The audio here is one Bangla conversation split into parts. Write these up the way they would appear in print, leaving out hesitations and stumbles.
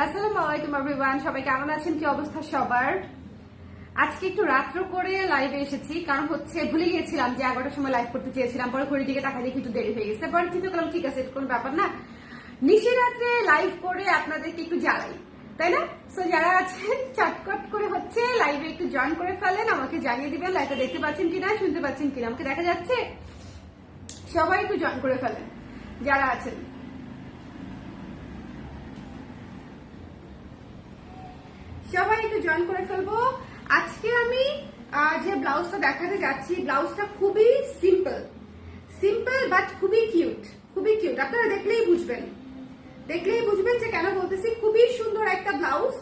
আসসালামু আলাইকুম এভরিওয়ান, সবাই কেমন আছেন? কি অবস্থা সবার? আজকে একটু রাত্র করে লাইভে এসেছি, কারণ হচ্ছে ভুলে গিয়েছিলাম যে 11টার সময় লাইভ করতে চেয়েছিলাম। পরে ঘড়ির দিকে তাকাই দেখি একটু দেরি হয়ে গেছে। পরে চিন্তা করলাম ঠিক আছে, এটা কোনো ব্যাপার না, নিশি রাত্রে লাইভ করে আপনাদেরকে একটু জ্বালাই, তাই না? সো যারা আছেন চটকট করে হচ্ছে লাইভে একটু জয়েন করে ফেলেন, আমাকে জানিয়ে দিবেন লাইভটা দেখতে পাচ্ছেন কিনা, শুনতে পাচ্ছেন কিনা, আমাকে দেখা যাচ্ছে? সবাই একটু জয়েন করে ফেলেন যারা আছেন। সবাই একটু জয়েন করে ফেলবো। আজকে আমি যে ব্লাউজটা দেখাতে যাচ্ছি, ব্লাউজটা খুবই সিম্পল বাট খুবই কিউট, খুবই কিউট। আপনারা দেখলেই বুঝবেন যে কেন বলতেছি। খুবই সুন্দর একটা ব্লাউজ,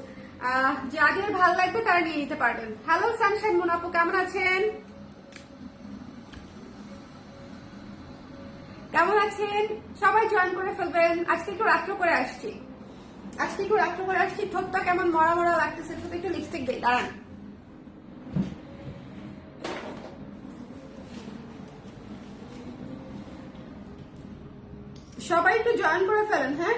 যাদের ভালো লাগবে তারা নিয়ে নিতে পারবেন। হ্যালো সানশাইন মোনাপু, কেমন আছেন? সবাই জয়েন করে ফেলবেন। আজকে একটু রাত্র করে আসছি, ঠোঁটটা কেমন মরা মরা লাগতেছে, ঠোঁটে একটু লিপস্টিক দেই, দাঁড়ান। সবাই একটু জয়েন করে ফেলেন। হ্যাঁ,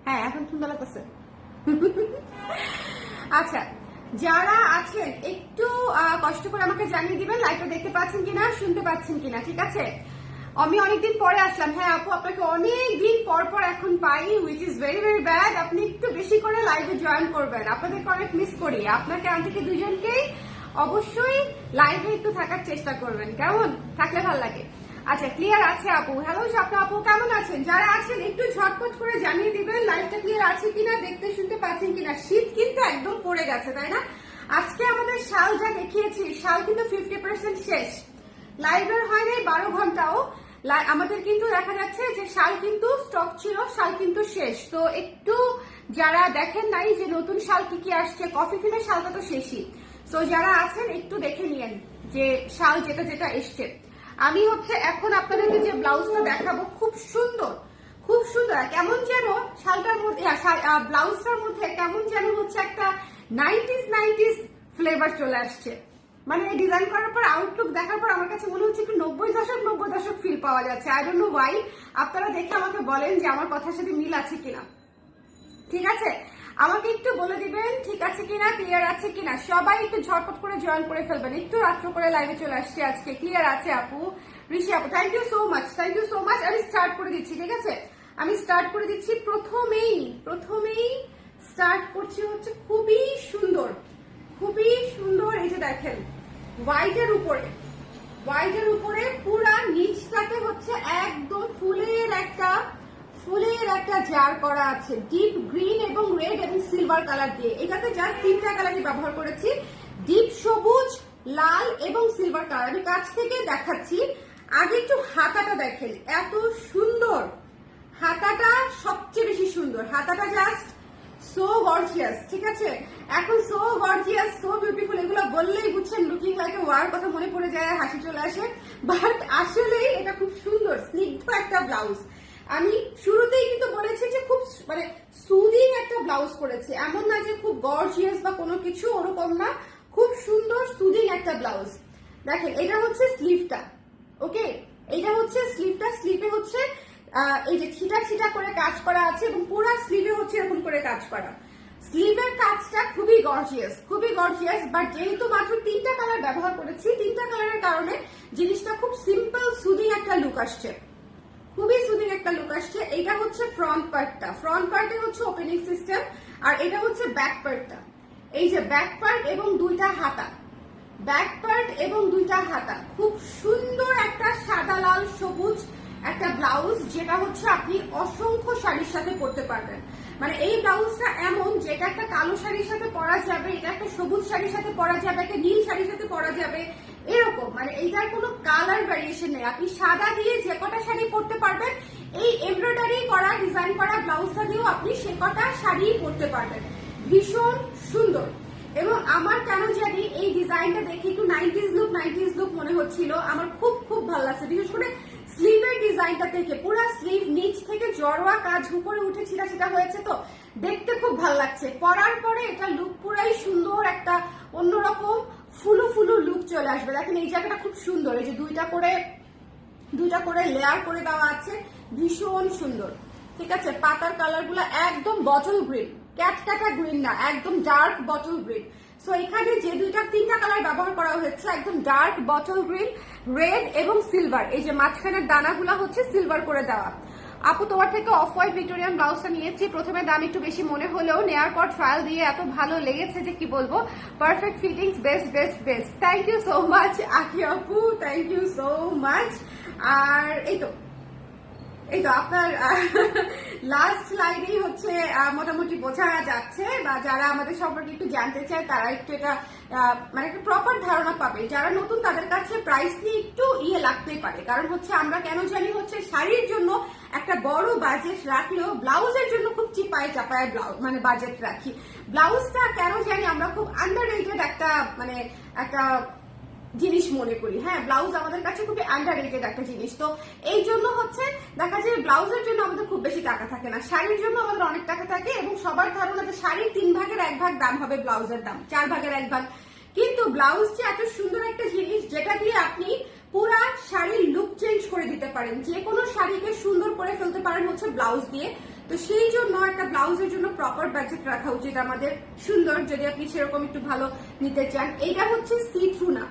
হ্যাঁ এখন সুন্দর লাগতেছে। আচ্ছা, যারা আছেন একটু কষ্ট করে আমাকে জানিয়ে দিবেন লাইভটা দেখতে পাচ্ছেন কিনা, শুনতে পাচ্ছেন কিনা। ঠিক আছে, আমি অনেকদিন পরে আসলাম। হ্যাঁ আপু, আপনাকে অনেকদিন পর এখন পাই, which is very very bad. আপনি একটু বেশি করে লাইভে জয়েন করবেন, আপনাদেরকে অনেক মিস করি। আপনাকে আন্টিকে দুজনকেই অবশ্যই লাইভে একটু থাকার চেষ্টা করবেন, কেমন? থাকলে ভালো লাগে। আচ্ছা, ক্লিয়ার আছে আপু? হ্যালো স্বপ্ন আপু, কেমন আছেন? যারা আছেন একটু ঝটপট করে জানিয়ে দিবেন লাইভটা ক্লিয়ার আছে কিনা, দেখতে শুনতে পাচ্ছেন কিনা। শীত কিন্তু একদম পড়ে গেছে, তাই না? আজকে আমাদের শাল যা দেখিয়েছি, শাল কিন্তু 50% শেষ। লাইভের হয় নাই 12 ঘন্টাও, আমাদের কিন্তু দেখা যাচ্ছে যে শাল কিন্তু স্টক ছিল, শাল কিন্তু শেষ। তো একটু যারা দেখেন নাই যে নতুন শাল কি কি আসছে, কফি ফিনের শালটা তো শেষই। তো যারা আছেন একটু দেখে নিয়েন যে শাল যেটা যেটা এসছে। আমি হচ্ছে এখন আপনাদেরকে যে ব্লাউজটা দেখাবো, খুব সুন্দর, কেমন যেন শালটার মধ্যে, ব্লাউজটার মধ্যে কেমন যেন হচ্ছে একটা 90s ফ্লেভার চলে আসছে। মানে ডিজাইন করার পর, আউটলুক দেখার পর আমার কাছে মনে হচ্ছে একটু 90 দশক ফিল পাওয়া যাচ্ছে। I don't know Y. আপনারা দেখে আমাকে বলেন যে আমার কথার সাথে মিল আছে কিনা। ঠিক আছে, আমাকে একটু বলে দিবেন ঠিক আছে কিনা, ক্লিয়ার আছে কিনা। সবাই একটু ঝটপট করে জয়েন করে ফেলবেন। একটু রাত্র করে লাইভে চলে আসছি আজকে। ক্লিয়ার আছে আপু, ঋষি আপু, থ্যাংক ইউ সো মাচ। আমি স্টার্ট করে দিচ্ছি। ঠিক আছে, আমি স্টার্ট করে দিচ্ছি। প্রথমেই স্টার্ট করছি হচ্ছে খুবই সুন্দর, এই যে দেখেন, হোয়াইটের উপরে পুরা নিচটাতে হচ্ছে একদম ফুলের একটা জার করা আছে, ডিপ গ্রিন এবং রেড এবং সিলভার কালার দিয়ে। এটাতে জাস্ট 3টা কালারই ব্যবহার করেছি, ডিপ সবুজ, লাল এবং সিলভার কালার। আমি কাছ থেকে দেখাচ্ছি। আগে একটু হাতাটা দেখেন, এত সুন্দর হাতাটা, সবচেয়ে বেশি সুন্দর হাতাটা, জাস্ট সো গর্জিয়াস। ঠিক আছে, এখন সো গর্জিয়াস, সো বিউটিফুল, এগুলো বললেই বুঝছেন লুকিং লাইক এ ওয়ার কথা মনে পড়ে যায়, হাসি চলে আসে। বাট আসলেই এটা খুব সুন্দর স্নিগ্ধ একটা ব্লাউজ। আমি শুরুতেই কিন্তু বলেছি যে খুব মানে সুদিং একটা ব্লাউজ করেছে, এমন না যে খুব গর্জিয়াস বা কোনো কিছু, ওরকম না, খুব সুন্দর সুদিং একটা ব্লাউজ। দেখেন, এটা হচ্ছে স্লিভটা। ওকে, এইটা হচ্ছে স্লিভটা। স্লিভে হচ্ছে এই যে ছিটা করে কাজ করা আছে এবং পুরো স্লিভে হচ্ছে এরকম করে কাজ করা। স্লিভের কাজটা খুবই গর্জিয়াস, বাট যেহেতু মাত্র 3টা কালার ব্যবহার করেছি, 3টা কালারের কারণে জিনিসটা খুব সিম্পল সুদিং একটা লুক আসছে, খুবই সুদিং একটা লুক আসছে। এটা হচ্ছে ফ্রন্ট পার্টে হচ্ছে ওপেনিং সিস্টেম, আর এটা হচ্ছে ব্যাক পার্টটা। এই যে ব্যাক পার্ট এবং দুইটা হাতা, খুব সুন্দর একটা সাদা লাল সবুজ একটা ব্লাউজ, যেটা হচ্ছে আপনি অসংখ্য শাড়ির সাথে পরতে পারবেন। মানে এই ব্লাউজটা এমন যে এটা একটা কালো শাড়ির সাথে পরা যাবে, এটা একটা সবুজ শাড়ির সাথে পরা যাবে, একটা নীল শাড়ির সাথে পরা যাবে, এরকম। মানে এইটার কোনো কালার ভ্যারিয়েশন নেই, আপনি সাদা দিয়ে যে কটা শাড়ি পরতে পারবেন, এই এমব্রয়ডারি করা ডিজাইন করা ব্লাউজটা দিয়েও আপনি সে কটা শাড়ি পরতে পারবেন। ভীষণ সুন্দর। এবং আমার কেন জানি এই ডিজাইনটা দেখে একটু 90s লুক মনে হচ্ছিল, আমার খুব ভালো লাগছে। বিশেষ করে স্লিভের ডিজাইনটা থেকে, পুরো স্লিভ নিচ থেকে জড়োয়া কাজ উপরে উঠেছিল সেটা হয়েছে, তো দেখতে খুব ভালো লাগছে। পরার পরে এটা লুক পুরাই সুন্দর, একটা অন্যরকম ফুলু ফুলু লুক চলে আসবে। দেখেন এই জায়গাটা খুব সুন্দর, এই যে দুইটা করে লেয়ার করে দেওয়া আছে, ভীষণ সুন্দর। ঠিক আছে, পাতার কালার গুলো একদম বটল গ্রিন, ক্যাটকাটা গ্রিন না, একদম ডার্ক বটল গ্রিন। সো এখানে যে তিনটা কালার ব্যবহার করা হয়েছে, একদম ডার্ক বটল গ্রিন, রেড এবং সিলভার। এই যে মাঝখানের দানাগুলো হচ্ছে সিলভার করে দেওয়া। আপু তোমার থেকে অফ হোয়াইট ভিক্টোরিয়ান ব্লাউজটা নিয়েছি, প্রথমে দাম একটু বেশি মনে হলেও নেওয়ার পর ট্রায়াল দিয়ে এত ভালো লেগেছে যে কি বলবো, perfect fittings, best best best. Thank you so much Aki আপু, থ্যাংক ইউ সো মাচ। আর এই তো আপনার লাস্ট লাইনেই হচ্ছে মোটামুটি বোঝা যাচ্ছে, বা যারা আমাদের সম্পর্কে একটু জানতে চায় তারা একটু এটা মানে একটা প্রপার ধারণা পাবে। যারা নতুন তাদের কাছে প্রাইস নিয়ে একটু লাগতেই পারে, কারণ হচ্ছে আমরা কেন জানি হচ্ছে শাড়ির জন্য একটা বড় বাজেট রাখলেও ব্লাউজের জন্য খুব চিপায় চাপায় মানে বাজেট রাখি। ব্লাউজটা কেন জানি আমরা খুব আন্ডাররেটেড একটা জিনিস মনে করি। হ্যাঁ, ব্লাউজ আমাদের কাছে খুবই আন্ডাররেটেড একটা জিনিস। তো এই জন্য হচ্ছে দেখা যায় ব্লাউজের জন্য আমাদের খুব বেশি টাকা থাকে না, শাড়ির জন্য আমাদের অনেক টাকা থাকে, এবং সবার ধারণা যে শাড়ির 3 ভাগের 1 ভাগ দাম হবে, ব্লাউজের দাম 4 ভাগের 1 ভাগ। কিন্তু ব্লাউজ যে এত সুন্দর একটা জিনিস যেটা দিয়ে আপনি পুরা শাড়ির লুক চেঞ্জ করে দিতে পারেন, যে কোনো শাড়িকে সুন্দর করে ফেলতে পারেন হচ্ছে ব্লাউজ দিয়ে। তো সেই জন্য একটা ব্লাউজের জন্য প্রপার বাজেট রাখা উচিত আমাদের, সুন্দর, যদি আপনি সেরকম একটু ভালো নিতে চান। এইটা হচ্ছে সি থ্রু না,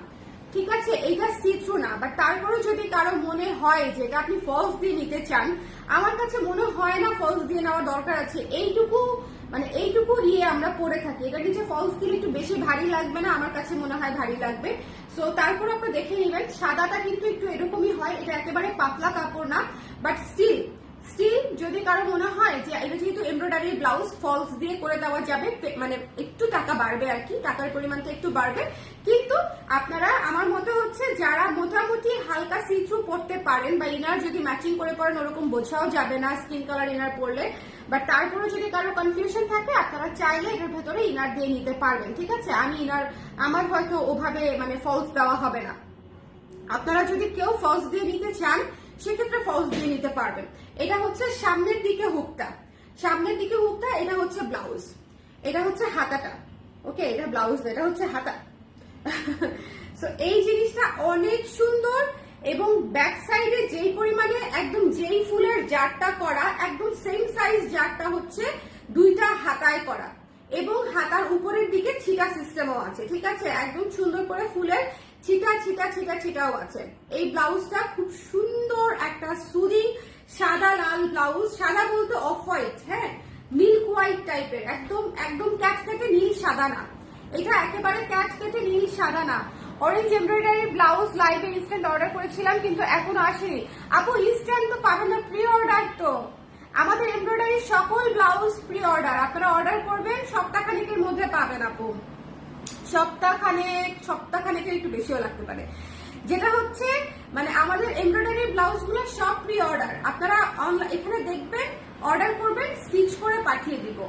ঠিক আছে, এইটা সি থ্রু না, বাট তারপরে যদি কারো মনে হয় যে এটা আপনি ফলস দিয়ে নিতে চান, আমার কাছে মনে হয় না ফলস দিয়ে নেওয়ার দরকার আছে। এইটুকু আমরা পরে থাকি, এটা নিচে ফলস দিলে একটু বেশি ভারী লাগবে না, আমার কাছে মনে হয় ভারী লাগবে। সো তারপর আপনি দেখে নেবেন, সাদাটা কিন্তু একটু এরকমই হয়, এটা একেবারে পাতলা কাপড় না, বাট স্টিল যদি কারো মনে হয় যে এটা যেহেতু এমব্রয়ডারি ব্লাউজ, ফলস দিয়ে করে দেওয়া যাবে, মানে একটু টাকা বাড়বে আর কি, টাকার পরিমাণটা একটু বাড়বে, কিন্তু আপনারা আমার মতে হচ্ছে যারা মোটামুটি হালকা সি থ্রু পরতে পারেন, বা ইনার যদি ম্যাচিং করে পরেন ওরকম বোঝাও যাবে না স্কিন কালার ইনার পরলে, বাট তারপরে যদি কারো কনফিউশন থাকে আপনারা চাইলে এটার ভেতরে ইনার দিয়ে নিতে পারবেন। ঠিক আছে, আমার হয়তো ওভাবে মানে ফলস দেওয়া হবে না, আপনারা যদি কেউ ফলস দিয়ে নিতে চান সেক্ষেত্রে ফলস দিয়ে নিতে পারবেন। এটা হচ্ছে সামনের দিকে হুকটা, এটা হচ্ছে ব্লাউজ, এটা হচ্ছে হাতাটা। ওকে, এটা ব্লাউজ, এটা হচ্ছে হাতা। সো এই জিনিসটা অনেক সুন্দর, এবং ব্যাক সাইডে যেই পরিমাণে একদম যেই ফুলের জারটা করা, একদম সেম সাইজ জারটা হচ্ছে দুইটা হাতায় করা, এবং হাতার উপরের দিকে ছিটা সিস্টেমও আছে। ঠিক আছে, একদম সুন্দর করে ফুলের ছিটাও আছে। এই ব্লাউজটা খুব সুন্দর একটা সুদিং সাদা লাল ব্লাউজ, সাদা বলতে অফ হোয়াইট, হ্যাঁ, মিল্ক হোয়াইট টাইপের, একদম ক্যাট কেটে নীল সাদা না, এটা একেবারে ক্যাট কেটে নীল সাদা না। অরেঞ্জ এমব্রয়ডারি ব্লাউজ লাইভে ইনস্ট্যান্ট অর্ডার করেছিলাম, কিন্তু এখনো আসেনি। আপু ইনস্ট্যান্ট তো পাবেন না, প্রি অর্ডার। তো আমাদের এমব্রয়ডারি সকল ব্লাউজ প্রি অর্ডার, আপনারা অর্ডার করবেন, সপ্তাহখানেকের মধ্যে পাবেন আপু, সপ্তাহখানেকের একটু বেশিও লাগতে পারে। যেটা হচ্ছে মানে আমাদের এমব্রয়ডারি ব্লাউজ গুলো সব প্রি অর্ডার, আপনারা এখানে দেখবেন, অর্ডার করবেন, স্টিচ করে পাঠিয়ে দিব।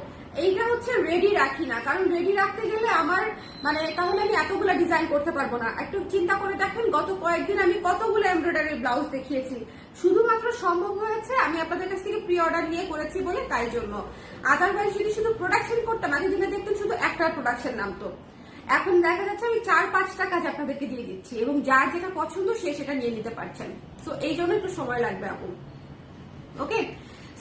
এইটা হচ্ছে রেডি রাখি না, কারণ রেডি রাখতে গেলে আমার মানে তাহলে আমি এতগুলো ডিজাইন করতে পারবো না। একটু চিন্তা করে দেখেন, গত কয়েকদিন আমি কতগুলো এমব্রয়ডারি ব্লাউজ দেখিয়েছি, শুধুমাত্র সম্ভব হয়েছে আমি আপনাদের কাছ থেকে প্রি অর্ডার নিয়ে করেছি বলে, তাই জন্য। আদারওয়াইজ যদি শুধু প্রোডাকশন করতাম, এতদিনে দেখতেন শুধু একটা প্রোডাকশন নামতো। এখন দেখা যাচ্ছে আমি 4-5টা কাজ আপনাদেরকে দিয়ে দিচ্ছি, এবং যার যেটা পছন্দ সে সেটা নিয়ে নিতে পারছেন। তো এই জন্য একটু সময় লাগবে আপু। ওকে,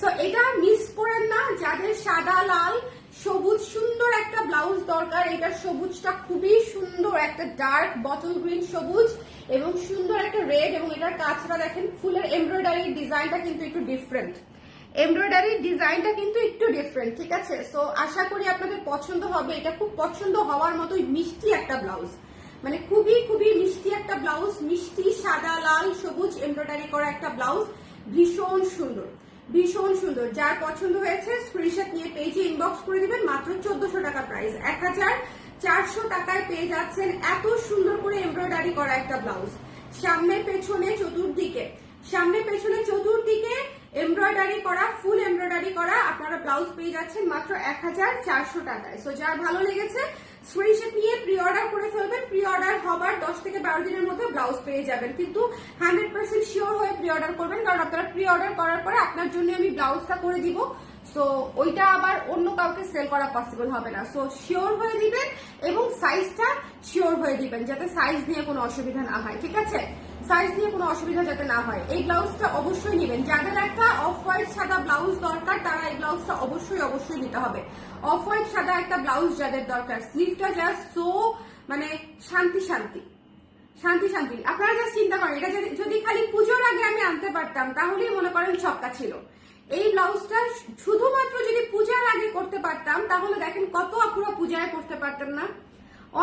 সো এটা মিস করেন না, যাদের সাদা লাল সবুজ সুন্দর একটা ব্লাউজ দরকার। এটার সবুজটা খুবই সুন্দর, একটা ডার্ক বটল গ্রিন সবুজ, এবং সুন্দর একটা রেড, এবং এটার কাজটা দেখেন, ফুলের এমব্রয়ডারির ডিজাইনটা কিন্তু একটু ডিফারেন্ট, ঠিক আছে। সো আশা করি আপনাদের পছন্দ হবে, এটা খুব পছন্দ হওয়ার মতোই মিষ্টি একটা ব্লাউজ, মানে খুবই খুবই মিষ্টি একটা ব্লাউজ, মিষ্টি সাদা লাল সবুজ এমব্রয়ডারি করা একটা ব্লাউজ, ভীষণ সুন্দর। যার পছন্দ হয়েছে স্ক্রিনশট নিয়ে পেজে ইনবক্স করে দিবেন, মাত্র 1400 টাকা প্রাইস, 1400 টাকায় পেয়ে যাচ্ছেন এত সুন্দর করে এমব্রয়ডারি করা একটা ব্লাউজ। সামনে পেছনে চতুর্দিকে এমব্রয়ডারি করা, ফুল এমব্রয়ডারি করা আপনারা ব্লাউজ পেয়ে যাচ্ছেন মাত্র 1400 টাকায়। সো যার ভালো লেগেছে স্ক্রিনশট নিয়ে প্রি অর্ডার করে ফেলবেন। প্রি অর্ডার হবার 10 থেকে 12 দিনের মধ্যে ব্লাউজ পেয়ে যাবেন, কিন্তু 100% শিওর হয়ে প্রি অর্ডার করবেন, কারণ আপনারা প্রি অর্ডার করার পরে আপনার জন্য আমি ব্লাউজটা করে দিব। সো ওইটা আবার অন্য কাউকে সেল করা পসিবল হবে না। সো শিওর হয়ে দিবেন এবং সাইজটা শিওর হয়ে দিবেন, যাতে সাইজ নিয়ে কোনো অসুবিধা না হয়, ঠিক আছে? সাইজ নিয়ে কোনো অসুবিধা যাতে না হয়। এই ব্লাউজটা অবশ্যই নেবেন। যাদের একটা অফ হোয়াইট সাদা ব্লাউজ দরকার তারা এই ব্লাউজটা অবশ্যই নিতে হবে। অফ হোয়াইট সাদা একটা ব্লাউজ যাদের দরকার, স্লিভটা জাস্ট সো মানে শান্তি শান্তি শান্তি শান্তি। আপনারা জাস্ট চিন্তা করেন, এটা যদি খালি পুজোর আগে আমি আনতে পারতাম তাহলেই মনে করেন ছক্কা ছিল। এই ব্লাউজটা শুধুমাত্র যদি পূজার আগে করতে পারতাম তাহলে দেখেন কত আপুরা পূজায় করতে পারতেন না,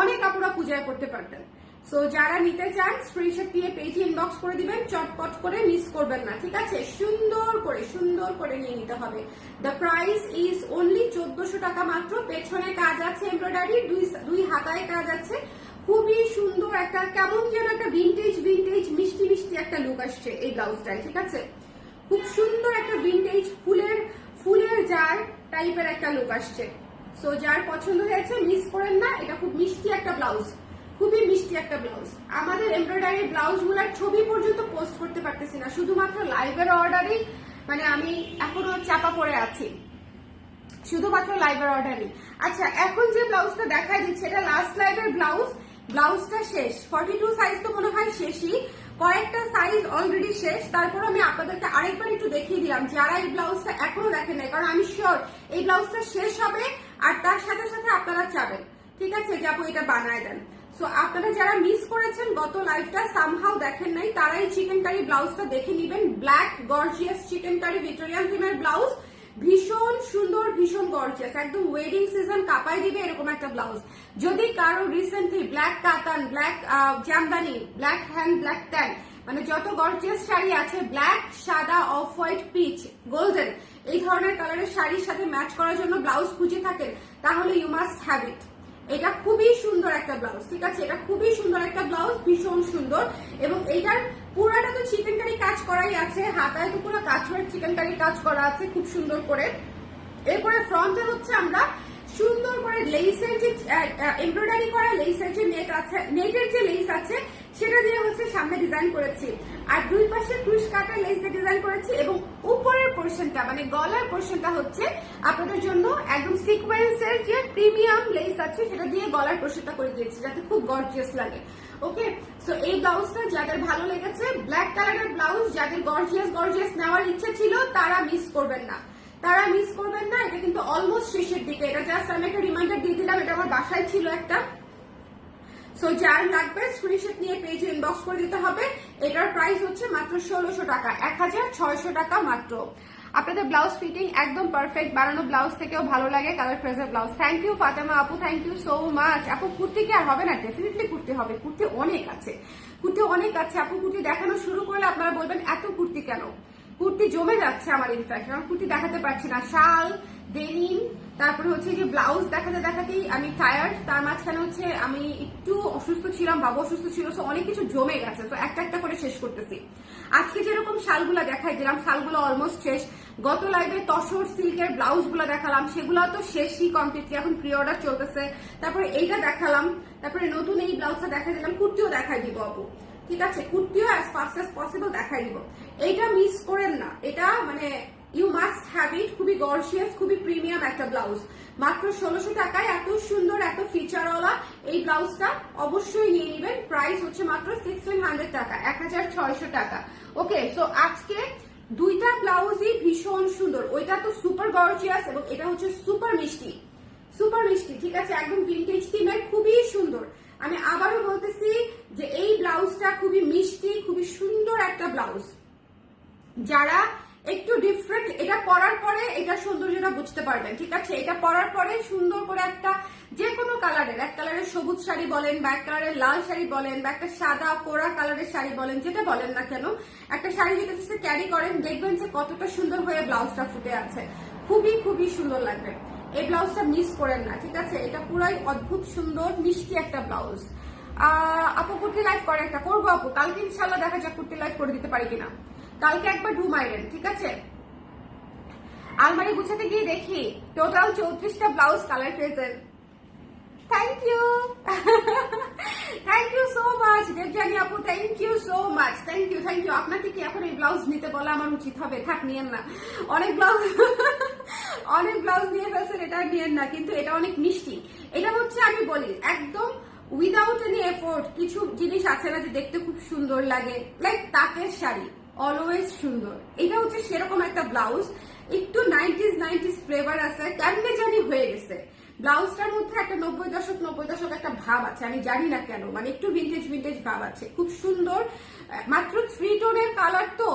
অনেক আপুরা পূজায় করতে পারতেন। সো যারা নিতে চান স্ক্রিনশট দিয়ে পেজে ইনবক্স করে দিবেন, চটপট করে মিস করবেন না, ঠিক আছে? সুন্দর করে নিয়ে নিতে হবে। দ্য প্রাইস ইজ অনলি 1400 টাকা মাত্র। পেছনে কাজ আছে এমব্রয়ডারি, দুই হাতায় কাজ আছে, খুবই সুন্দর একটা কেমন যেন একটা ভিন্টেজ মিষ্টি একটা লুক আসছে এই ব্লাউজটায়, ঠিক আছে? খুব সুন্দর একটা ভিন্টেজ ফুলের জার টাইপের একটা লুক আসছে। সো যার পছন্দ হয়েছে মিস করেন না, এটা খুব মিষ্টি একটা ব্লাউজ, খুবই মিষ্টি একটা ব্লাউজ। আমাদের এমব্রয়ডারি ব্লাউজ গুলার ছবি পর্যন্ত পোস্ট করতে পারতেছি না, শুধুমাত্র লাইভের অর্ডারই মানে আমি এখনো চাপা পড়ে আছি, শুধুমাত্র লাইভের অর্ডারই। আচ্ছা, এখন যে ব্লাউজটা দেখাই দিচ্ছে এটা লাস্ট লাইভের ব্লাউজ, ব্লাউজটা শেষ। 42 সাইজ তো মনে হয় শেষই, কয়েকটা সাইজ অলরেডি শেষ। তারপর আমি আপনাদেরকে আরেকবার একটু দেখিয়ে দিলাম যারা এই ব্লাউজটা এখনো দেখেন নাই, কারণ আমি শিওর এই ব্লাউজটা শেষ হবে আর তার সাথে সাথে আপনারা চাবেন, ঠিক আছে, যে আপু এটা বানায় দেন। সো আপনারা যারা মিস করেছেন গত লাইভটা, সামহাউ দেখেন নাই, তারা এই চিকেন কারি ব্লাউজটা দেখে নিবেন। Black gorgeous chikankari Victorian থিমের ব্লাউজ, ভীষণ সুন্দর, ভীষণ গর্জিয়াস, একদম ওয়েডিং সিজন কাপাই দিবে এরকম একটা ব্লাউজ। যদি কারো রিসেন্টলি ব্ল্যাক কাতান, black Jamdani, black hand, black tan, মানে যত গর্জিয়াস শাড়ি আছে, ব্ল্যাক, সাদা, অফ হোয়াইট, পিচ, গোল্ডেন, এই ধরনের কালারের শাড়ির সাথে ম্যাচ করার জন্য ব্লাউজ খুঁজে থাকেন, তাহলে ইউ মাস্ট হ্যাভ ইট। এটা খুবই সুন্দর একটা ব্লাউজ, ঠিক আছে? এটা খুবই সুন্দর একটা ব্লাউজ, ভীষণ সুন্দর। এবং এইটার পুরাটা তো চিকেন কারি কাজ করাই আছে, হাতায় তো পুরো কাঠওয়ার্ক চিকেন কারি কাজ করা আছে খুব সুন্দর করে। এরপরে ফ্রন্টে হচ্ছে আমরা সুন্দর করে লেসের যে এমব্রয়ডারি করা লেসের যে নেট আছে, নেটের যে লেস আছে সেটা দিয়ে হচ্ছে সামনে ডিজাইন করেছি, আর দুই পাশে ক্রুশ কাটার লেস দিয়ে ডিজাইন করেছি। এবং উপরের পোর্শনটা মানে গলার পোর্শনটা হচ্ছে আপনাদের জন্য একদম সিকোয়েন্সের যে প্রিমিয়াম লেস আছে সেটা দিয়ে গলার পোর্শনটা করে দিয়েছি, যাতে খুব গর্জিয়াস লাগে। ওকে, সো এই ব্লাউজটা যাদের ভালো লেগেছে, ব্ল্যাক কালারের ব্লাউজ, যাদের গর্জিয়াস নেওয়ার ইচ্ছে ছিল তারা মিস করবেন না, এটা কিন্তু অলমোস্ট শেষের দিকে। এটা জাস্ট আমি একটা রিমাইন্ডার দিয়ে দিলাম, এটা আমার বাসায় ছিল একটা। সো যার লাগবে স্ক্রিনশট নিয়ে পেজে ইনবক্স করে দিতে হবে। এটার প্রাইস হচ্ছে মাত্র 1600 টাকা, 1600 টাকা মাত্র। আপনাদের ব্লাউজ ফিটিং একদম পারফেক্ট, বানানো ব্লাউজ থেকেও ভালো লাগে কালার ফ্রেজের ব্লাউজ। থ্যাংক ইউ ফাতেমা আপু, থ্যাংক ইউ সো মাচ। আপু কুর্তি কি আর হবে না? ডেফিনেটলি কুর্তি হবে, কুর্তি অনেক আছে আপু। কুর্তি দেখানো শুরু করলে আপনারা বলবেন এত কুর্তি কেন? কুর্তি জমে যাচ্ছে আমার, ইনফ্যাক্ট আমি কুর্তি দেখাতে পারছি না। শাল, ডেনিম, তারপরে হচ্ছে যে ব্লাউজ দেখাতেই আমি টায়ার্ড। তার মাঝখানে হচ্ছে আমি একটু অসুস্থ ছিলাম, বাবা অসুস্থ ছিল, তো অনেক কিছু জমে গেছে, তো একটা করে শেষ করতেছি। আজকে যেরকম শালগুলা দেখাই দিলাম, শালগুলো অলমোস্ট শেষ। গত লাইভে তসর সিল্কের ব্লাউজ গুলো দেখালাম, সেগুলো তো শেষই কমপ্লিটলি, এখন প্রি অর্ডার চলতেছে। তারপরে এইটা দেখালাম, তারপরে নতুন এই ব্লাউজটা দেখাই দিলাম, কুর্তিও দেখাই দিব আপু, ঠিক আছে? কুর্তিও অ্যাজ ফাস্ট অ্যাজ পসিবল দেখাই দিব। এইটা মিস করেন না, এটা মানে ইউ মাস্ট হ্যাভ ইট। খুবই গর্জিয়াস, খুবই প্রিমিয়াম একটা ব্লাউজ, মাত্র 1600 টাকায় এত সুন্দর, এত ফিচারওয়ালা এই ব্লাউজটা অবশ্যই নিয়ে নেবেন। প্রাইস হচ্ছে মাত্র 1600 টাকা, 1600 টাকা। ওকে, সো আজকে দুইটা ব্লাউজই ভীষণ সুন্দর, ওইটা তো সুপার গর্জিয়াস এবং এটা হচ্ছে সুপার মিষ্টি, ঠিক আছে? একদম ভিন্টেজ থিমের, খুবই সুন্দর। আমি আবারও বলতেছি যে এই ব্লাউজটা খুবই মিষ্টি, খুবই সুন্দর একটা ব্লাউজ। যারা একটু ডিফারেন্ট, এটা পরার পরে এটা সৌন্দর্যটা বুঝতে পারবেন, ঠিক আছে? এটা পরার পরে সুন্দর করে একটা যে কোনো কালারের, এক কালারের সবুজ শাড়ি বলেন বা এক কালারের লাল শাড়ি বলেন বা একটা সাদা কোরা কালারের শাড়ি বলেন, যেটা বলেন না কেন, একটা শাড়ি যেটা ক্যারি করেন দেখবেন যে কতটা সুন্দর হয়ে ব্লাউজটা ফুটে আছে, খুবই সুন্দর লাগবে। এই ব্লাউজটা মিস করেন না, ঠিক আছে? এটা পুরাই অদ্ভুত সুন্দর মিষ্টি একটা ব্লাউজ। আপু কুর্তি লাইভ করে একটা করবো আপু, কালকে ইনশাল্লাহ দেখা যাক কুর্তি লাইভ করে দিতে পারি কিনা। কালকে একবার ডু মাইরেন, ঠিক আছে? আলমারি গুছাতে গিয়ে দেখি টোটাল 34টা ব্লাউজ কালার ফেজের। Thank you thank you so much Debjani আপু, thank you so much, thank you thank you. আপনাকে কি এখন এই ব্লাউজ নিতে বলা আমার উচিত হবে? থাক, নিয়েন না, অনেক ব্লাউজ অনেক ব্লাউজ নিয়ে ফেলছেন, এটা নিয়েন না। কিন্তু এটা অনেক মিষ্টি। এটা হচ্ছে আমি বলি একদম উইদাউট এনি এফোর্ট। কিছু জিনিস আছে না যে দেখতে খুব সুন্দর লাগে, লাইক তাঁতের শাড়ি অলওয়েজ সুন্দর। এটা হচ্ছে সেরকম একটা ব্লাউজ, একটু 90s ফ্লেভার আছে, কেমনে জানি হয়ে গেছে। ব্লাউজটার মধ্যে একটা 90 দশক একটা ভাব আছে, আমি জানি না কেন, মানে একটু ভিন্টেজ ভাব আছে, খুব সুন্দর। মাত্র 3 টোনের কালার তো,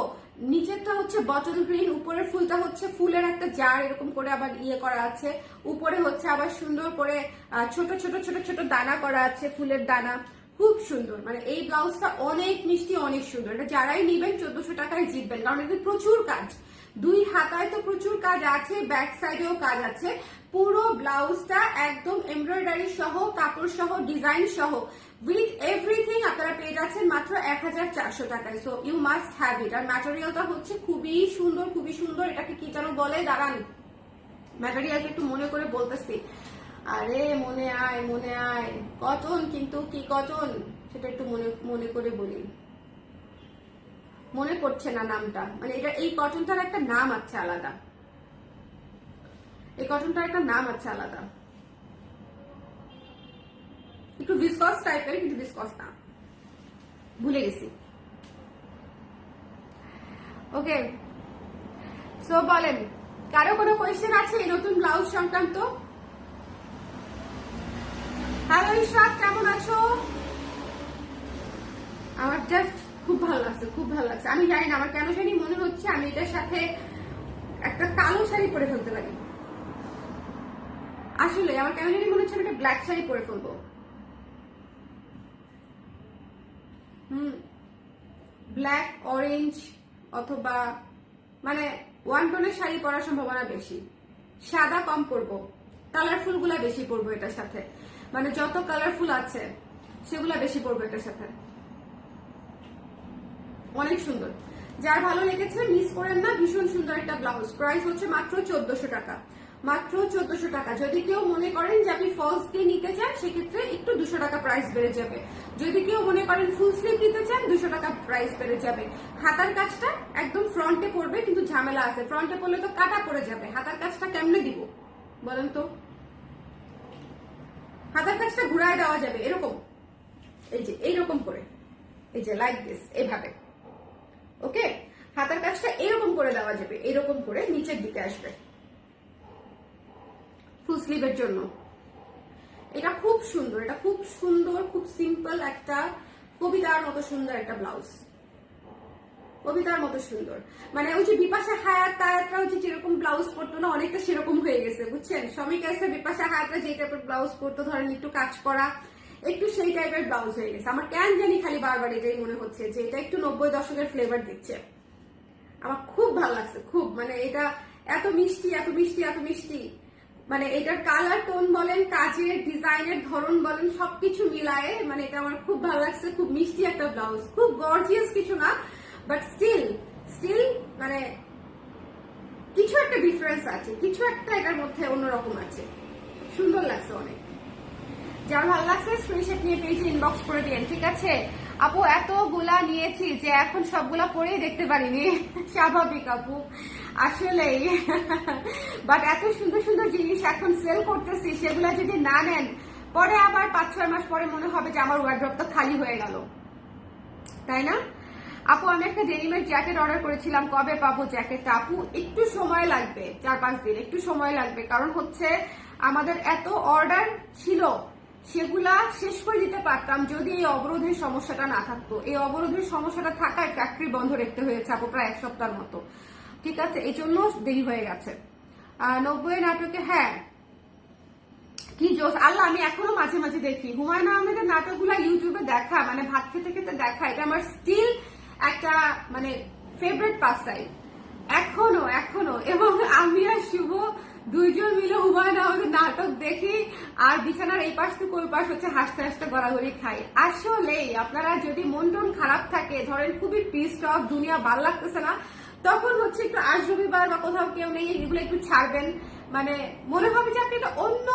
নিচেরটা হচ্ছে বটল গ্রিন, উপরের ফুলটা হচ্ছে ফুলের একটা জার এরকম করে আবার ইয়ে করা আছে, উপরে হচ্ছে আবার সুন্দর করে ছোট ছোট ছোট ছোট দানা করা আছে, ফুলের দানা, খুব সুন্দর। মানে এই ব্লাউজটা অনেক মিষ্টি, অনেক সুন্দর। এটা যারাই নিবেন 1400 টাকায় জিতবেন, কারণ এতে প্রচুর কাজ, 2 হাতায় তো প্রচুর কাজ আছে, ব্যাক সাইডেও কাজ আছে। পুরো ব্লাউজটা একদম এমব্রয়ডারি সহ, কাপড় সহ, ডিজাইন সহ, উইথ এভরিথিং আপনারা পেয়ে যাচ্ছেন মাত্র 1400 টাকায়। So you must have it. আর ম্যাটেরিয়ালটা হচ্ছে খুবই সুন্দর, খুবই সুন্দর। এটাকে কি যেন বলে, দাঁড়ান, ম্যাটেরিয়ালটা একটু মনে করে বলতেছি। আরে মনে আয়, কটন, কিন্তু কি কটন সেটা একটু মনে করে বলি, মনে পড়ছে না নামটা। মানে এটা, এই কটনটার একটা নাম আছে আলাদা, এই কটনটার একটা নাম আছে আলাদা, একটু ভিসকস টাইপের, কিন্তু ভিসকস না, ভুলে গেছি। ওকে, সো বলেন, কারো কোনো কোয়েশ্চেন আছে এই নতুন ব্লাউজ সংক্রান্ত? হ্যালো ইশরাত, কেমন আছো? আমার জাস্ট খুব ভালো লাগছে, খুব ভালো লাগছে। আমি জানি না, আমার কেন জানি মনে হচ্ছে আমি এটার সাথে একটা কালো শাড়ি পরে ফেলতে পারি। আসলে আমার কেন জানি মনে হচ্ছে আমি একটা ব্ল্যাক শাড়ি পরে ফেলবো। ব্ল্যাক, অরেঞ্জ অথবা মানে 1 টোনের শাড়ি পরার সম্ভাবনা বেশি। সাদা কম পরবো, কালারফুল গুলা বেশি পরবো এটার সাথে। মানে যত কালারফুল আছে সেগুলা বেশি পরবো এটার সাথে। অনেক সুন্দর, যার ভালো লেগেছে মিস করেন না। ভীষণ সুন্দর একটা ব্লাউজ। প্রাইস হচ্ছে মাত্র 1400 টাকা, মাত্র 1400 টাকা। যদি কেউ মনে করেন যে আপনি ফলস দিয়ে নিতে চান, সেক্ষেত্রে একটু 200 টাকা প্রাইস বেড়ে যাবে। যদি কেউ মনে করেন ফুল স্লিভ নিতে চান, 200 টাকা প্রাইস বেড়ে যাবে। হাতার কাজটা একদম ফ্রন্টে পড়বে, কিন্তু ঝামেলা আছে, ফ্রন্টে পড়লে তো কাটা পড়ে যাবে। হাতার কাজটা কেমনে দিব বলেন তো? হাতার কাজটা ঘুরায় দেওয়া যাবে এরকম, এই যে এইরকম করে, এই যে লাইক দিস, এভাবে। ওকে, হাতার কাজটা এরকম করে দেওয়া যাবে, এরকম করে নিচের দিকে আসবে ফুল স্লিভের জন্য। এটা খুব সুন্দর, এটা খুব সুন্দর, খুব সিম্পল একটা কবিতার মতো সুন্দর একটা ব্লাউজ, কবিতার মতো সুন্দর। মানে ওই যে বিপাশা হায়াত তায়াতরা হচ্ছে যেরকম ব্লাউজ পরতো না, অনেকটা সেরকম হয়ে গেছে, বুঝছেন? শমিকা এসে বিপাশা হায়াতরা যে টাইপের ব্লাউজ পরতো, ধরেন একটু কাজ করা, একটু সেই টাইপের ব্লাউজ হয়ে গেছে। আমার কেন জানি খালি বারবার এটাই মনে হচ্ছে যে এটা একটু 90 দশকের ফ্লেভার দিচ্ছে। আমার খুব ভালো লাগছে, খুব। মানে এটা এত মিষ্টি, এত মিষ্টি, এত মিষ্টি। মানে এটার কালার টোন বলেন, কাজের ডিজাইনের ধরন বলেন, সবকিছু মিলায়ে মানে এটা আমার খুব ভালো লাগছে। খুব মিষ্টি একটা ব্লাউজ, খুব গর্জিয়াস কিছু না, বাট স্টিল মানে কিছু একটা ডিফারেন্স আছে, কিছু একটা এটার মধ্যে অন্যরকম আছে। সুন্দর লাগছে অনেক। যার ভালো লাগছে স্ক্রিনশট নিয়ে পেজে ইনবক্স করে দিন, ঠিক আছে? আপু এতগুলা নিয়েছি যে এখন সবগুলা পরেই দেখতে পারিনি, স্বাভাবিক আপু, আসলেই। বাট এত সুন্দর সুন্দর জিনিস এখন সেল করতেছি, সেগুলা যদি না নেন পরে আবার 5-6 মাস পরে মনে হবে যে আমার ওয়ার্ড্রপটা খালি হয়ে গেল, তাই না? আপু আমি একটা ডেনিমের জ্যাকেট অর্ডার করেছিলাম, কবে পাবো জ্যাকেটটা? আপু একটু সময় লাগবে, 4-5 দিন একটু সময় লাগবে। কারণ হচ্ছে আমাদের এত অর্ডার ছিল, সেগুলা শেষ করে দিতে পারতাম যদি এই অবরোধের সমস্যাটা না থাকতো। এই অবরোধের সমস্যাটা থাকায় ফ্যাক্টরি বন্ধ রাখতে হয়েছে আপু প্রায় 1 সপ্তাহের মতো, ঠিক আছে? এই জন্য দেরি হয়ে গেছে। 90 নাটকে, হ্যাঁ কি জোস, আল্লাহ আমি এখনো মাঝে মাঝে দেখি হুমায়ুন আহমেদের নাটকগুলা ইউটিউবে দেখা, মানে ভাত খেতে খেতে দেখা, এটা আমার স্টিল একটা মানে ফেভারিট পাস টাইম এখনো। এবং আমি আর শুভ 2 জন মিলে হুমায়ুন আহমেদের নাটক দেখি, আর বিছানার এই পাশ থেকে ওই পাশ হচ্ছে হাসতে হাসতে গড়াগড়ি খাই। আসলেই আপনারা যদি মন টন খারাপ থাকে, ধরেন খুবই পিসড অফ, দুনিয়া ভাল লাগতেছে না, তখন হচ্ছে একটু আজ রবিবার বা কোথাও কেউ নেই, এগুলো একটু ছাড়বেন, মানে মনে হবে যে আপনি একটা অন্য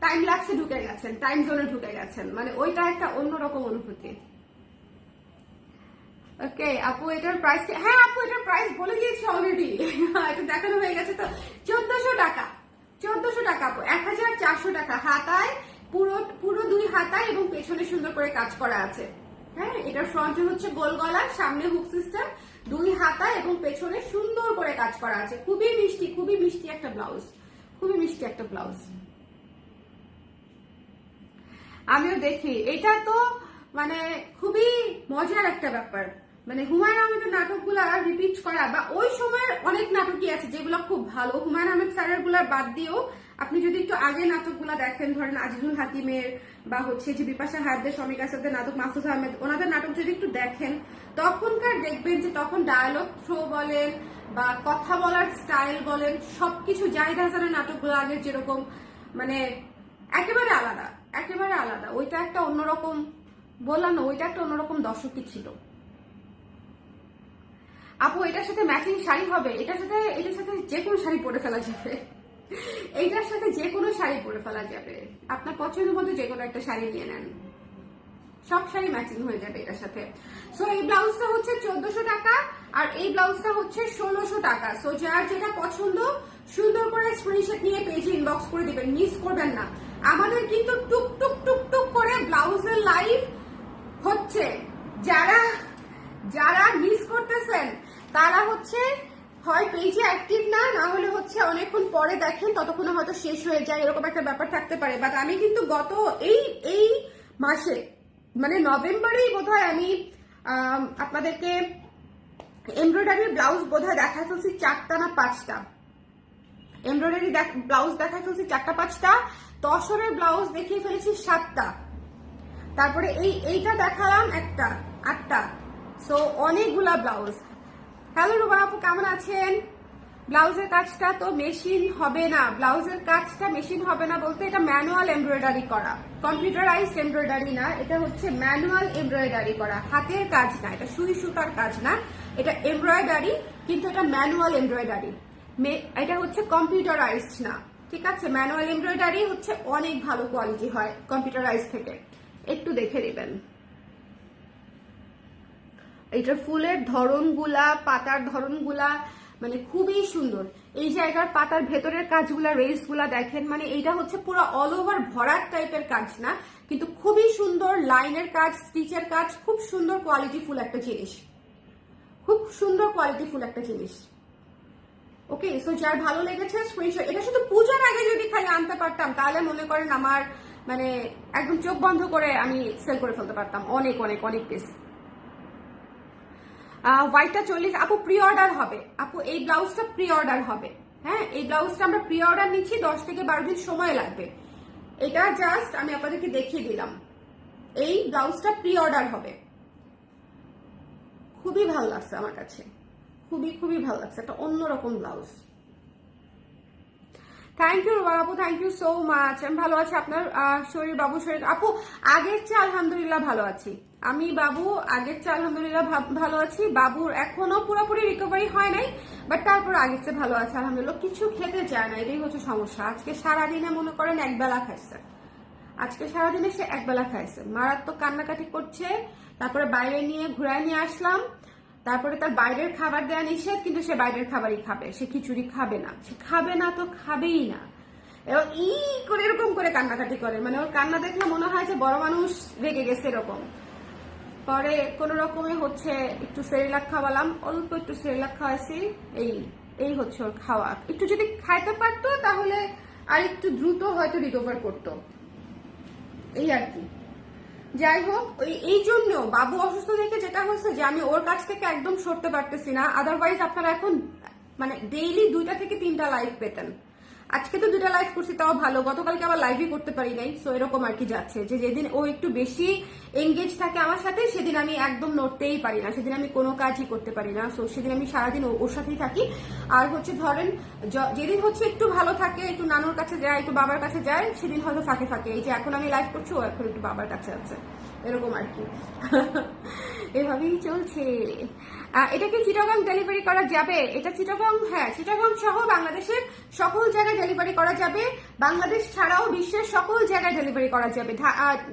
টাইম ল্যাপসে ঢুকে গেছেন, টাইম জোনে ঢুকে গেছেন, মানে ওইটা একটা অন্যরকম অনুভূতি। ওকে আপু এটার প্রাইস, হ্যাঁ আপু এটার প্রাইস বলে দিয়েছি অলরেডি, এটা দেখানো হয়ে গেছে তো। 1400 টাকা, 1400 টাকা আপু, 1400 টাকা। হাতায় পুরো পুরো 2 হাতায় এবং পেছনে সুন্দর করে কাজ করা আছে। হ্যাঁ এটার ফ্রন্টে হচ্ছে গোল গলা, সামনে হুক সিস্টেম, 2 হাতায় এবং পেছনে সুন্দর করে কাজ করা আছে। খুবই মিষ্টি, খুবই মিষ্টি একটা ব্লাউজ, খুবই মিষ্টি একটা ব্লাউজ। আমিও দেখি, এটা তো মানে খুবই মজার একটা ব্যাপার। মানে হুমায়ুন আহমেদের নাটকগুলা রিপিট করা, বা ওই সময়ের অনেক নাটকই আছে যেগুলো খুব ভালো, হুমায়ুন আহমেদ স্যারের গুলা বাদ দিয়েও আপনি যদি একটু আগে নাটকগুলা দেখেন, ধরেন আজিজুল হাকিমের বা হচ্ছে যে বিপাশা হায়দের, শমিক আসাদের নাটক, মাহফুজ আহমেদ, ওনাদের নাটক যদি একটু দেখেন, তখনকার দেখবেন যে তখন ডায়ালগ থ্রো বলেন বা কথা বলার স্টাইল বলেন, সবকিছু জাহিদ হাসানের নাটকগুলো আগের যেরকম, মানে একেবারে আলাদা, একেবারে আলাদা। ওইটা একটা অন্যরকম, বললাম না, ওইটা একটা অন্যরকম দর্শকই ছিল। আপু এটার সাথে ম্যাচিং শাড়ি হবে, এটার সাথে যে কোনো শাড়ি পরে ফেলা যাবে, এইটার সাথে যে কোনো শাড়ি পরে ফেলা যাবে। আপনার পছন্দের মধ্যে যে কোনো একটা শাড়ি নিয়ে নেন, সব শাড়ি ম্যাচিং হয়ে যাবে এটার সাথে। সো এই ব্লাউজটা হচ্ছে 1400 টাকা আর এই ব্লাউজটা হচ্ছে 1600 টাকা। সো যার যেটা পছন্দ সুন্দর করে স্ক্রিনশট নিয়ে পেজে ইনবক্স করে দিবেন, মিস করবেন না। আমাদের কিন্তু টুক টুক টুক টুক করে ব্লাউজের লাইভ হচ্ছে, যারা যারা মিস করতেছেন তারা হচ্ছে হয় পেজে অ্যাক্টিভ না, না হলে হচ্ছে অনেকক্ষণ পরে দেখেন, ততক্ষণে হয়তো শেষ হয়ে যায়, এরকম একটা ব্যাপার থাকতে পারে। বাট আমি কিন্তু গত এই মাসে, মানে নভেম্বরেই বোধহয় আমি আপনাদেরকে এমব্রয়ডারির ব্লাউজ বোধহয় দেখা ফেলছি 4টা না 5টা, এমব্রয়ডারি ব্লাউজ দেখা ফেলছি 4টা 5টা, তসরের ব্লাউজ দেখিয়ে ফেলেছি 7টা, তারপরে এইটা দেখালাম 1টা, 8টা। সো অনেকগুলা ব্লাউজ। হ্যালো রুবা আপু কেমন আছেন? ব্লাউজের কাজটা তো মেশিন হবে না, ব্লাউজের কাজটা মেশিন হবে না বলতে এটা ম্যানুয়াল এমব্রয়ডারি করা, কম্পিউটারাইজড এমব্রয়ডারি না, এটা হচ্ছে ম্যানুয়াল এমব্রয়ডারি করা, হাতের কাজ না, এটা সুই সুতার কাজ না, এটা এমব্রয়ডারি, কিন্তু এটা ম্যানুয়াল এমব্রয়ডারি, এটা হচ্ছে কম্পিউটারাইজড না, ঠিক আছে? ম্যানুয়াল এমব্রয়ডারি হচ্ছে অনেক ভালো কোয়ালিটি হয় কম্পিউটারাইজ থেকে, একটু দেখে নেবেন। এইটার ফুলের ধরনগুলা, পাতার ধরনগুলা মানে খুবই সুন্দর। এই জায়গার পাতার ভেতরের কাজগুলা, রেসগুলা দেখেন, মানে এইটা হচ্ছে পুরো অল ওভার ভরাট টাইপের কাজ না, কিন্তু খুবই সুন্দর লাইনের কাজ, স্টিচের কাজ, খুব সুন্দর কোয়ালিটিফুল একটা জিনিস, খুব সুন্দর কোয়ালিটিফুল একটা জিনিস। ওকে, সো যার ভালো লেগেছে স্ক্রিনশট, এটা শুধু পূজার আগে যদি খালি আনতে পারতাম তাহলে মনে করেন আমার মানে একদম চোখ বন্ধ করে আমি সেল করে ফেলতে পারতাম অনেক অনেক অনেক পিস। হোয়াইটটা 40 আপু প্রি অর্ডার হবে, আপু এই ব্লাউজটা প্রি অর্ডার হবে। হ্যাঁ এই ব্লাউজটা আমরা প্রি অর্ডার নিচ্ছি, 10 থেকে 12 দিন সময় লাগবে। এটা জাস্ট আমি আপনাদেরকে দেখিয়ে দিলাম, এই ব্লাউজটা প্রি অর্ডার হবে। খুবই ভালো লাগছে আমার কাছে, খুবই খুবই ভালো লাগছে, একটা অন্যরকম ব্লাউজ। থ্যাংক ইউ আপু, থ্যাংক ইউ সো মাচ। আমি ভালো আছি, আপনার শরীর, বাবু শরীর? আপু আগের চেয়ে আলহামদুলিল্লাহ ভালো আছি আমি, বাবু আগের চেয়ে আলহামদুলিল্লাহ ভালো আছি। বাবুর এখনো পুরোপুরি রিকভারি হয় নাই, বাট তারপর আগের চেয়ে ভালো আছে আলহামদুলিল্লাহ। কিছু খেতে চায় না, এটাই হচ্ছে সমস্যা। আজকে সারাদিনে মনে করেন একবেলা খাইছে, আজকে সারাদিনে সে একবেলা খাইছে, মারাত্মক কান্নাকাটি করছে। তারপরে বাইরে নিয়ে ঘুরায় নিয়ে আসলাম, তারপরে তার বাইরের খাবার দেওয়া নিষেধ, কিন্তু সে বাইরের খাবারই খাবে, সে খিচুড়ি খাবে না, সে খাবে না তো খাবেই না। এবং করে এরকম করে কান্নাকাটি করে, মানে ওর কান্না দেখলে মনে হয় যে বড় মানুষ রেগে গেছে এরকম। পরে কোন রকমে হচ্ছে একটু সেরিলাক খাওয়ালাম, অল্প একটু সেরিলাক খাওয়াইছি, এই হচ্ছে ওর খাওয়া। একটু যদি খাইতে পারতো তাহলে আর একটু দ্রুত হয়তো রিকভার করতো, এই আর কি। যাই হোক, এই জন্য বাবু অসুস্থ থেকে যেটা হচ্ছে যে আমি ওর কাছ থেকে একদম সরতে পারতেছি না। আদারওয়াইজ আপনারা এখন মানে ডেইলি 2টা থেকে 3টা লাইভ পেতেন। আজকে তো 2টা লাইভ করছি, তাও ভালো। গতকালকে আবার লাইভই করতে পারি নাই, সো এরকম আর কি যাচ্ছে যে যেদিন ও একটু বেশি এঙ্গেজ থাকে আমার সাথে সেদিন আমি একদম নড়তেই পারি না, সেদিন আমি কোনো কাজই করতে পারি না। সো সেদিন আমি সারাদিন ওর সাথেই থাকি। আর হচ্ছে ধরেন যেদিন হচ্ছে একটু ভালো থাকে, একটু নানুর কাছে যায়, একটু বাবার কাছে যায়, সেদিন হয়তো ফাঁকে ফাঁকে, এই যে এখন আমি লাইভ করছি ও এখন একটু বাবার কাছে আছে, এরকম আর কি। এভাবেই চলছে। এটা কি চিটাগং ডেলিভারি করা যাবে? এটা চিটাগং, হ্যাঁ চিটাগং সহ বাংলাদেশের সকল জায়গায় ডেলিভারি করা যাবে। বাংলাদেশ ছাড়াও বিশ্বের সকল জায়গায় ডেলিভারি করা যাবে।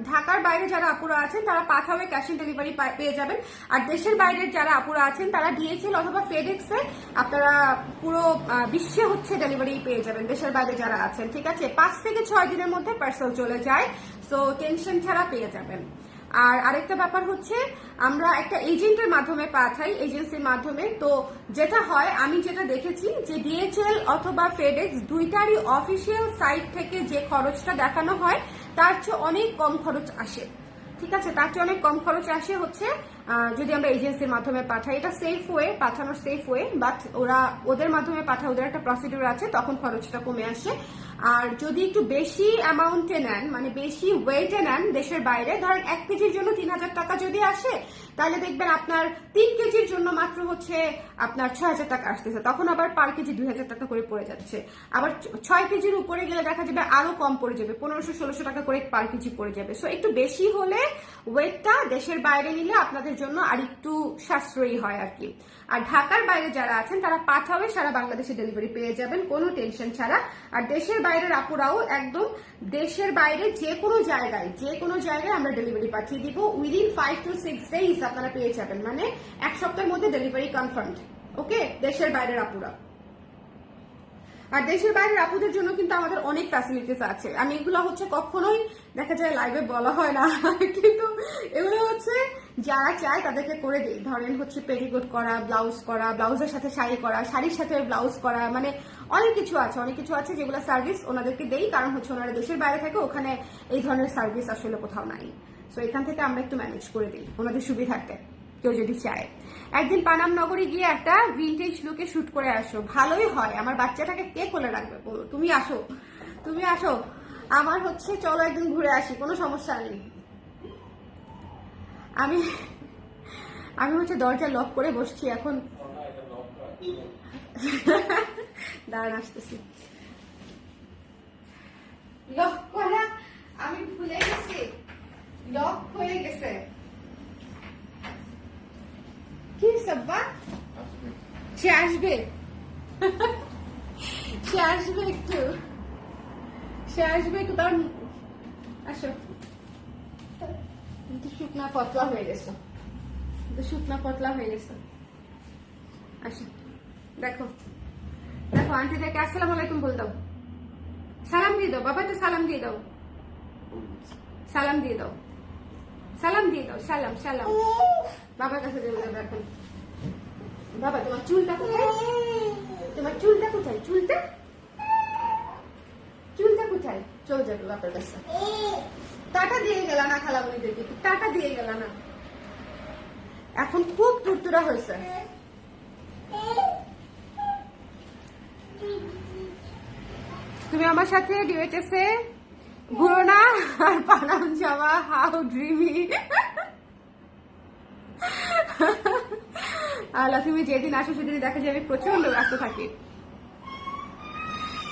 ঢাকার বাইরে যারা আপুরা আছেন তারা পাঠাবে ক্যাশ অন ডেলিভারি পেয়ে যাবেন। আর দেশের বাইরের যারা আপুরা আছেন তারা ডিএচএল অথবা ফেডেক্সে আপনারা পুরো বিশ্বে হচ্ছে ডেলিভারি পেয়ে যাবেন, দেশের বাইরে যারা আছেন। ঠিক আছে, 5 থেকে 6 দিনের মধ্যে পার্সেল চলে যায়, সো টেনশন ছাড়া পেয়ে যাবেন। আর আরেকটা ব্যাপার হচ্ছে আমরা একটা এজেন্টের মাধ্যমে পাঠাই, এজেন্সির মাধ্যমে। তো যেটা হয়, আমি যেটা দেখেছি যে ডিএচএল অথবা ফেডেক্স দুইটারই অফিসিয়াল সাইট থেকে যে খরচটা দেখানো হয় তার চেয়ে অনেক কম খরচ আসে। ঠিক আছে, তার চেয়ে অনেক কম খরচ আসে হচ্ছে যদি আমরা এজেন্সির মাধ্যমে পাঠাই। এটা সেফ ওয়ে, পাঠানোর সেফ ওয়ে, বাট ওদের মাধ্যমে পাঠায়, ওদের একটা প্রসিডিউর আছে, তখন খরচটা কমে আসে। আর যদি একটু বেশি অ্যামাউন্টে নেন, মানে বেশি ওয়েটে নেন দেশের বাইরে, ধরেন 1 কেজির জন্য 3000 টাকা যদি আসে, তাহলে দেখবেন আপনার 3 কেজির জন্য মাত্র হচ্ছে আপনার 6000 টাকা আসতেছে, তখন আবার পার কেজি 2000 টাকা করে পড়ে যাচ্ছে। আবার 6 কেজির উপরে গেলে দেখা যাবে আরো কম পড়ে যাবে, 1500-1600 টাকা করে পার কেজি পড়ে যাবে। সো একটু বেশি হলে ওয়েটটা দেশের বাইরে নিলে আপনাদের জন্য আর একটু সাশ্রয়ী হয় আর কি। আর ঢাকার বাইরে যারা আছেন তারা পাঠাবে, সারা বাংলাদেশে ডেলিভারি পেয়ে যাবেন কোনো টেনশন ছাড়া। আর দেশের বাইরের আপুরাও একদম দেশের বাইরে যে কোনো জায়গায় আমরা ডেলিভারি পাঠিয়ে দিব। উইদিন 5 to 6 days আপনারা পেয়ে যাবেন, মানে 1 সপ্তাহের মধ্যে ডেলিভারি কনফার্মড। ওকে, দেশের বাইরের আপুরা। আর দেশের বাইরের আপুদের জন্য কিন্তু আমাদের অনেক ফ্যাসিলিটিস আছে। আমি এগুলো হচ্ছে কখনোই দেখা যায় লাইভে বলা হয় না, কিন্তু এগুলো হচ্ছে যারা চায় তাদেরকে করে দিই। ধরেন হচ্ছে পেটিকোট করা, ব্লাউজ করা, ব্লাউজের সাথে শাড়ি করা, শাড়ির সাথে ব্লাউজ করা, মানে অনেক কিছু আছে যেগুলো সার্ভিস ওনাদেরকে দেই। কারণ হচ্ছে ওনারা দেশের বাইরে থাকে, ওখানে এই ধরনের সার্ভিস আসলে কোথাও নাই। সো এখান থেকে আমরা একটু ম্যানেজ করে দিই ওনাদের সুবিধার্থে, কেউ যদি চায়। একদিন পানাম নগরে গিয়ে একটা ভিন্টেজ লুকে শুট করে আসো, ভালোই হয়। আমার বাচ্চাটাকে কে কোলে রাখবে বলো? তুমি আসো, আমার হচ্ছে চলো একদিন ঘুরে আসি, কোনো সমস্যা নেই। আমি হচ্ছে দরজা লক করে বসছি এখন। দাঁড়ান আসতেছি। লক করা আমি ভুলে গেছি, লক হয়ে গেছে। কি সাব্বা? সে আসবে একটু তার। আসো, শুকনা পতলা হয়ে গেছে, আসো। দেখো আন্টিদেরকে আসসালামু আলাইকুম বল দাও, সালাম দিয়ে দাও। বাবা তো সালাম দিয়ে দাও, সালাম। বাবার কাছে যাবে এখন। বাবা তোমার চুলটা কোথায়? চুলটা কোথায়? চলে যাবে বাবার কাছে। টাটা দিয়ে গেল না খালামণিদেরকে, টাটা দিয়ে গেল না। এখন খুব তুরতুরা হয়েছে। তুমি আমার সাথে ডিউএচএসে ঘুরো না আর পানাম যাওয়া, হাউ ড্রিমি। আল্লাহ, তুমি যেদিন আসো সেদিন দেখা যাবে প্রচন্ড ব্যস্ত থাকি।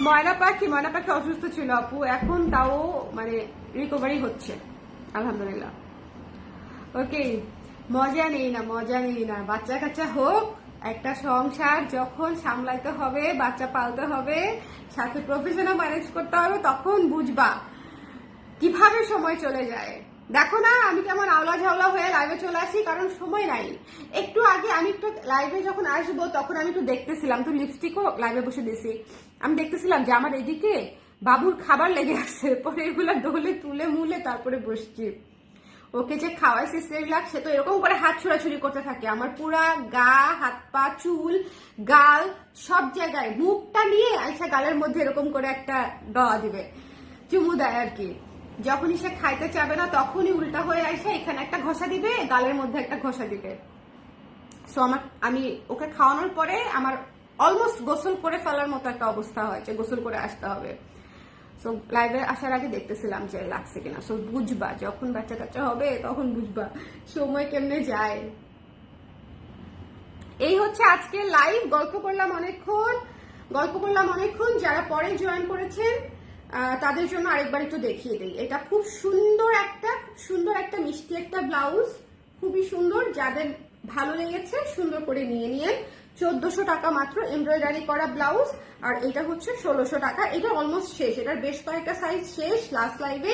ময়না পাখি অসুস্থ ছিল আপু, এখন তাও মানে রিকভারি হচ্ছে আলহামদুলিল্লাহ। ওকে, মজা নেই না, বাচ্চা কাচ্চা হোক, একটা সংসার যখন সামলাইতে হবে, বাচ্চা পালতে হবে, সাথে প্রফেশনাল ম্যানেজ করতে হবে, তখন বুঝবা কিভাবে সময় চলে যায়। দেখো না আমি কেমন আওলা ঝাওলা হয়ে লাইভে চলে আসি, কারণ সময় নাই। একটু আগে আমি একটু লাইভে যখন আসবো তখন আমি একটু দেখতেছিলাম, তো লিপস্টিকও লাইভে বসে দিছি, আমি দেখতেছিলাম যে আমার এদিকে বাবুর খাবার লেগে আছে, পরে এগুলা ডলে তুলে মুলে তারপরে বসছি। ওকে যে খাওয়াইছি সেরিলাক, সে তো এরকম করে হাত ছোড়াছুড়ি করতে থাকে। আমার পুরা গা, হাত পা, চুল, গাল সব জায়গায়, মুখটা নিয়ে আইসা গালের মধ্যে এরকম করে একটা দেওয়া দিবে, চুমু দেয় আর কি। যখনই সে খাইতে চাবে না তখনই উল্টা হয়ে আসে, এখানে একটা ঘষা দিবে, গালের মধ্যে একটা ঘষা দিবে। সো আমি ওকে খাওয়ানোর পরে আমার অলমোস্ট গোসল করে ফেলার মতো একটা অবস্থা হয় যে গোসল করে আসতে হবে। সো লাইভে আসার আগে দেখতেছিলাম যে লাগছে কিনা। সো বুঝবা যখন বাচ্চা কাচ্চা হবে তখন বুঝবা সময় কেমনে যায়। এই হচ্ছে আজকে লাইভ। গল্প করলাম অনেকক্ষণ। যারা পরে জয়েন করেছেন তাদের জন্য আরেকবার একটু দেখিয়ে দিই। এটা খুব সুন্দর একটা মিষ্টি একটা ব্লাউজ, খুবই সুন্দর, যাদের ভালো লেগেছে সুন্দর করে নিয়ে নিয়ে। 1400 টাকা মাত্র এমব্রয়ডারি করা ব্লাউজ, আর এটা হচ্ছে 1600 টাকা। এটা অলমোস্ট শেষ, এটার বেশ কয়েকটা সাইজ শেষ লাস্ট লাইভে।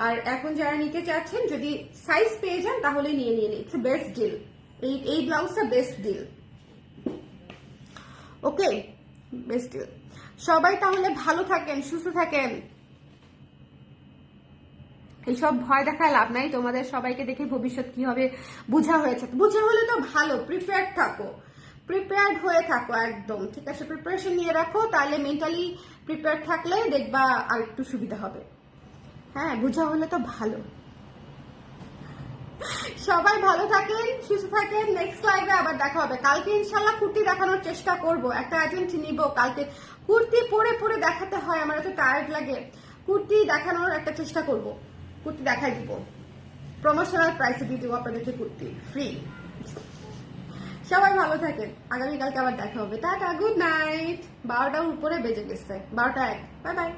আর এখন যারা নিতে চাচ্ছেন যদি সাইজ পেয়ে যান তাহলে নিয়ে নিন, ইটস বেস্ট ডিল। এই ব্লাউজটা best deal, okay, best deal. সবাই তাহলে ভালো থাকেন, সুস্থ থাকেন। এইসব ভয় দেখায় লাভ নাই, তোমাদের সবাইকে দেখে ভবিষ্যৎ কি হবে বোঝা হয়েছে। বোঝা হলে তো ভালো, প্রিপেয়ার্ড থাকো, প্রিপেয়ার্ড হয়ে থাকো একদম, ঠিক আছে? প্রিপারেশন নিয়ে রাখো, তাহলে মেন্টালি প্রিপেয়ার্ড থাকলে দেখবা আর একটু সুবিধা হবে। হ্যাঁ, বোঝা হলে তো ভালো। সবাই ভালো থাকেন, সুস্থ থাকেন। নেক্সট লাইভে আবার দেখা হবে। কালকে ইনশাল্লাহ কুর্তি দেখানোর চেষ্টা করব, একটা এজেন্ট নিব কালকে। কুর্তি পরে পরে দেখাতে হয়, আমার এত টায়ার্ড লাগে। কুর্তি দেখানোর একটা চেষ্টা করব, কুর্তি দেখাই দিব, প্রমোশনাল প্রাইসে দিয়ে দেবো আপনাদেরকে কুর্তি ফ্রি। সবাই ভালো থাকেন, আগামীকালকে আবার দেখা হবে। Tata, good night. 12টার উপরে বেজে গেছে, 12টা 1। Bye bye.